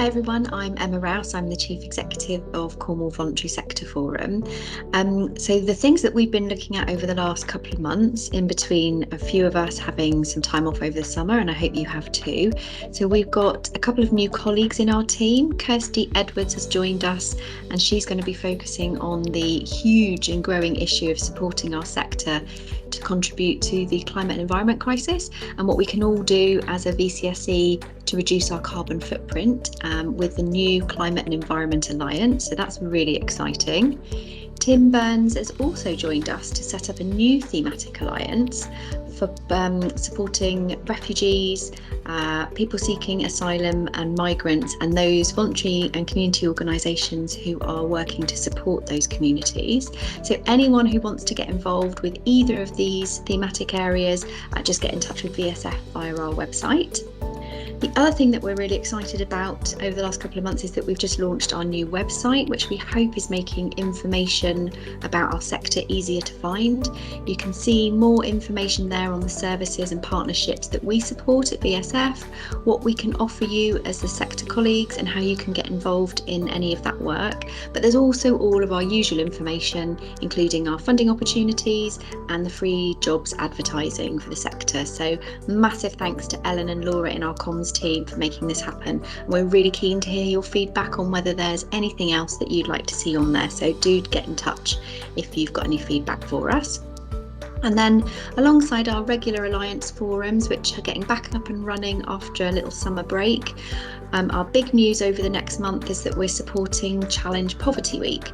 Hi everyone, I'm Emma Rouse. I'm the Chief Executive of Cornwall Voluntary Sector Forum. So the things that we've been looking at over the last couple of months, in between a few of us having some time off over the summer, and I hope you have too. So we've got a couple of new colleagues in our team. Kirsty Edwards has joined us, and she's going to be focusing on the huge and growing issue of supporting our sector to contribute to the climate and environment crisis and what we can all do as a VCSE to reduce our carbon footprint with the new Climate and Environment Alliance. So that's really exciting. Tim Burns has also joined us to set up a new thematic alliance for supporting refugees, people seeking asylum and migrants, and those voluntary and community organisations who are working to support those communities. So anyone who wants to get involved with either of these thematic areas, just get in touch with VSF via our website. The other thing that we're really excited about over the last couple of months is that we've just launched our new website, which we hope is making information about our sector easier to find. You can see more information there on the services and partnerships that we support at VSF, what we can offer you as the sector colleagues, and how you can get involved in any of that work. But there's also all of our usual information, including our funding opportunities and the free jobs advertising for the sector. So massive thanks to Ellen and Laura in our comms team for making this happen. We're really keen to hear your feedback on whether there's anything else that you'd like to see on there, so do get in touch if you've got any feedback for us. And then alongside our regular Alliance forums, which are getting back up and running after a little summer break, our big news over the next month is that we're supporting Challenge Poverty Week,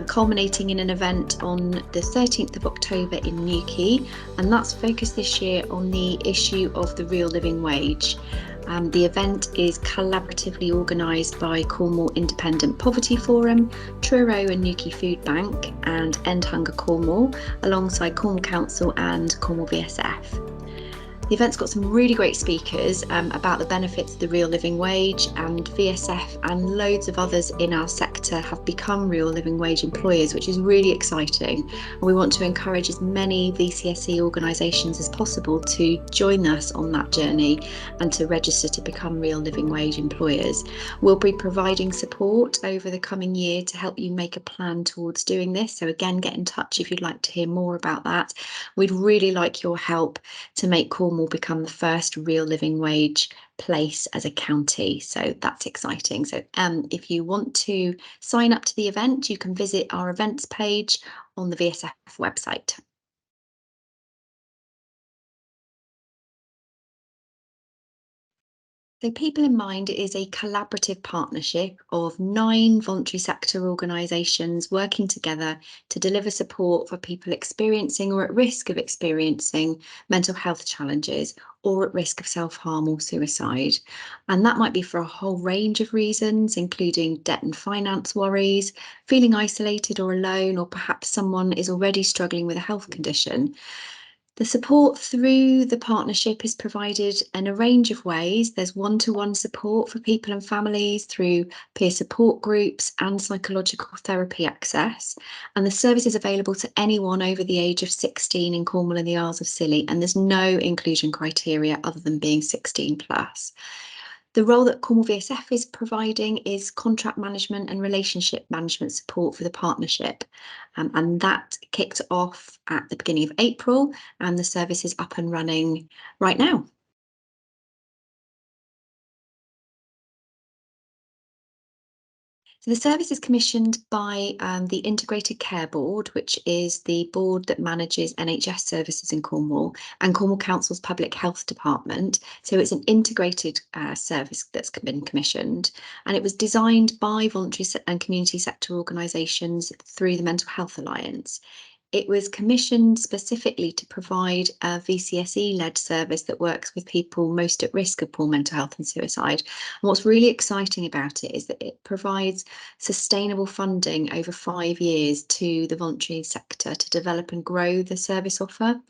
culminating in an event on the 13th of October in Newquay, and that's focused this year on the issue of the real living wage. The event is collaboratively organised by Cornwall Independent Poverty Forum, Truro and Newquay Food Bank and End Hunger Cornwall, alongside Cornwall Council and Cornwall VSF. The event's got some really great speakers about the benefits of the real living wage, and VSF and loads of others in our sector have become real living wage employers, which is really exciting. And we want to encourage as many VCSE organisations as possible to join us on that journey and to register to become real living wage employers. We'll be providing support over the coming year to help you make a plan towards doing this. So again, get in touch if you'd like to hear more about that. We'd really like your help to make Cornwall become the first real living wage place as a county. So that's exciting. So if you want to sign up to the event, you can visit our events page on the VSF website. So People in Mind is a collaborative partnership of 9 voluntary sector organisations working together to deliver support for people experiencing or at risk of experiencing mental health challenges or at risk of self-harm or suicide. And that might be for a whole range of reasons, including debt and finance worries, feeling isolated or alone, or perhaps someone is already struggling with a health condition. The support through the partnership is provided in a range of ways. There's one-to-one support for people and families through peer support groups and psychological therapy access. And the service is available to anyone over the age of 16 in Cornwall and the Isles of Scilly. And there's no inclusion criteria other than being 16 plus. The role that Cornwall VSF is providing is contract management and relationship management support for the partnership. And that kicked off at the beginning of April, and the service is up and running right now. So the service is commissioned by the Integrated Care Board, which is the board that manages NHS services in Cornwall, and Cornwall Council's Public Health Department. So it's an integrated service that's been commissioned, and it was designed by voluntary and community sector organisations through the Mental Health Alliance. It was commissioned specifically to provide a VCSE-led service that works with people most at risk of poor mental health and suicide. And what's really exciting about it is that it provides sustainable funding over 5 years to the voluntary sector to develop and grow the service offer.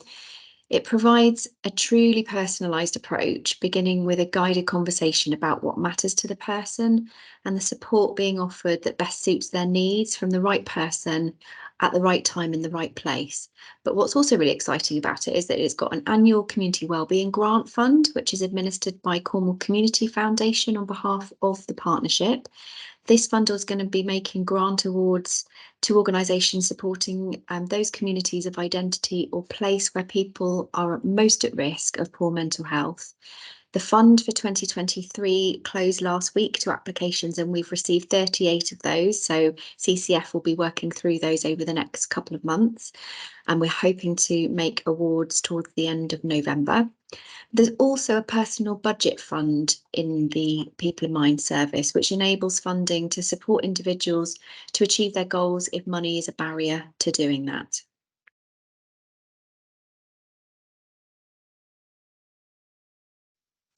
It provides a truly personalised approach, beginning with a guided conversation about what matters to the person and the support being offered that best suits their needs from the right person at the right time in the right place. But what's also really exciting about it is that it's got an annual community wellbeing grant fund, which is administered by Cornwall Community Foundation on behalf of the partnership. This fund is going to be making grant awards to organisations supporting those communities of identity or place where people are most at risk of poor mental health. The fund for 2023 closed last week to applications, and we've received 38 of those. So CCF will be working through those over the next couple of months, and we're hoping to make awards towards the end of November. There's also a personal budget fund in the People in Mind service, which enables funding to support individuals to achieve their goals if money is a barrier to doing that.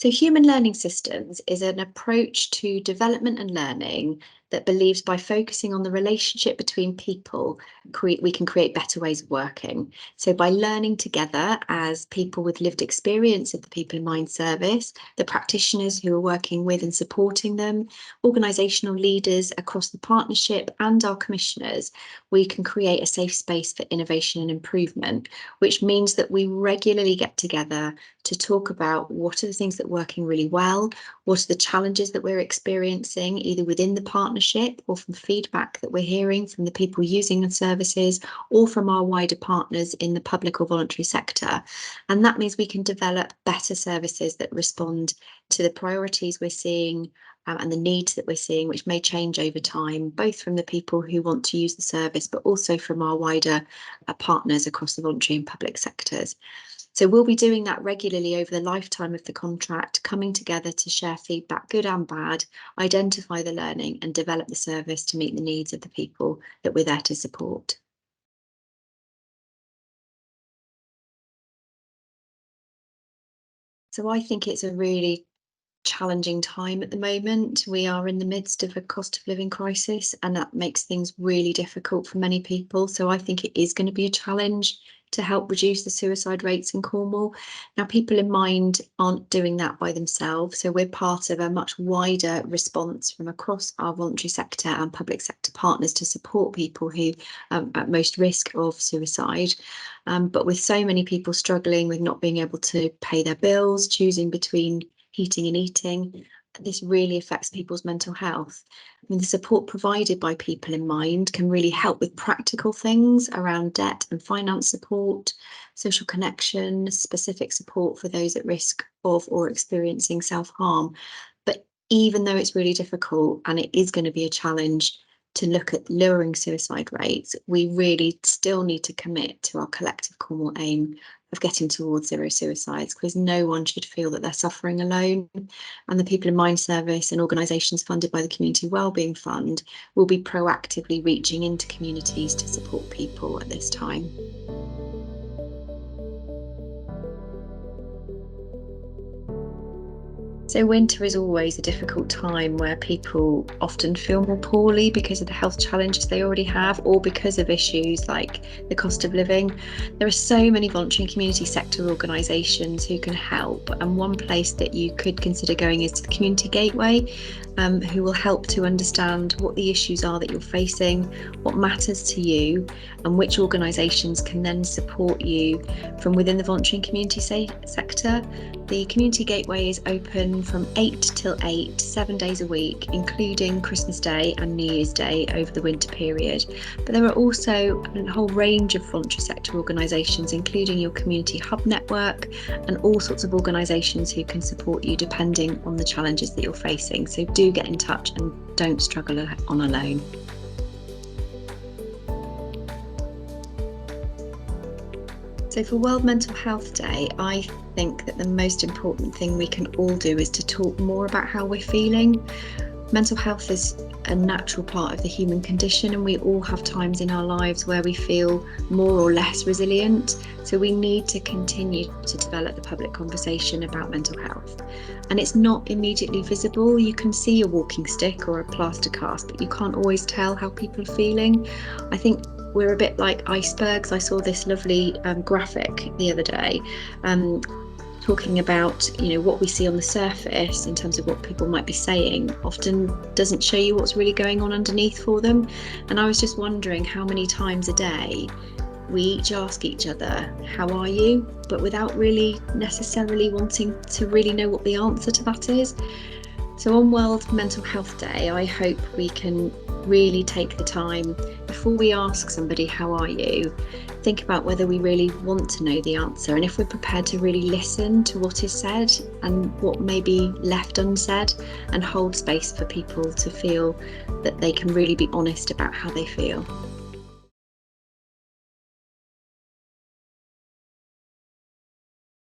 So human learning systems is an approach to development and learning that believes by focusing on the relationship between people, we can create better ways of working. So by learning together as people with lived experience of the People in Mind service, the practitioners who are working with and supporting them, organisational leaders across the partnership and our commissioners, we can create a safe space for innovation and improvement, which means that we regularly get together to talk about what are the things that are working really well, what are the challenges that we're experiencing, either within the partnership or from feedback that we're hearing from the people using the services or from our wider partners in the public or voluntary sector. And that means we can develop better services that respond to the priorities we're seeing and the needs that we're seeing, which may change over time, both from the people who want to use the service, but also from our wider partners across the voluntary and public sectors. So we'll be doing that regularly over the lifetime of the contract, coming together to share feedback, good and bad, identify the learning and develop the service to meet the needs of the people that we're there to support. So I think it's a really challenging time at the moment. We are in the midst of a cost of living crisis, and that makes things really difficult for many people. So I think it is going to be a challenge to help reduce the suicide rates in Cornwall. Now, People in Mind aren't doing that by themselves, so we're part of a much wider response from across our voluntary sector and public sector partners to support people who are at most risk of suicide. But with so many people struggling with not being able to pay their bills, choosing between heating and eating, this really affects people's mental health. I mean, the support provided by People in Mind can really help with practical things around debt and finance support, social connection, specific support for those at risk of or experiencing self-harm. But even though it's really difficult and it is going to be a challenge to look at lowering suicide rates, we really still need to commit to our collective Cornwall aim of getting towards zero suicides, because no one should feel that they're suffering alone. And the People in Mind service and organisations funded by the Community Wellbeing Fund will be proactively reaching into communities to support people at this time. So winter is always a difficult time where people often feel more poorly because of the health challenges they already have, or because of issues like the cost of living. There are so many voluntary and community sector organisations who can help, and one place that you could consider going is to the Community Gateway, who will help to understand what the issues are that you're facing, what matters to you, and which organisations can then support you from within the voluntary and community sector. The Community Gateway is open from 8 till 8, 7 days a week, including Christmas Day and New Year's Day over the winter period. But there are also a whole range of voluntary sector organisations, including your community hub network, and all sorts of organisations who can support you depending on the challenges that you're facing. So do get in touch and don't struggle on alone. So for World Mental Health Day, I think that the most important thing we can all do is to talk more about how we're feeling. Mental health is a natural part of the human condition, and we all have times in our lives where we feel more or less resilient. So we need to continue to develop the public conversation about mental health. And it's not immediately visible. You can see a walking stick or a plaster cast, but you can't always tell how people are feeling. I think we're a bit like icebergs. I saw this lovely graphic the other day talking about, what we see on the surface in terms of what people might be saying often doesn't show you what's really going on underneath for them. And I was just wondering how many times a day we each ask each other, how are you? But without really necessarily wanting to really know what the answer to that is. So on World Mental Health Day, I hope we can really take the time before we ask somebody, how are you? Think about whether we really want to know the answer, and if we're prepared to really listen to what is said and what may be left unsaid, and hold space for people to feel that they can really be honest about how they feel.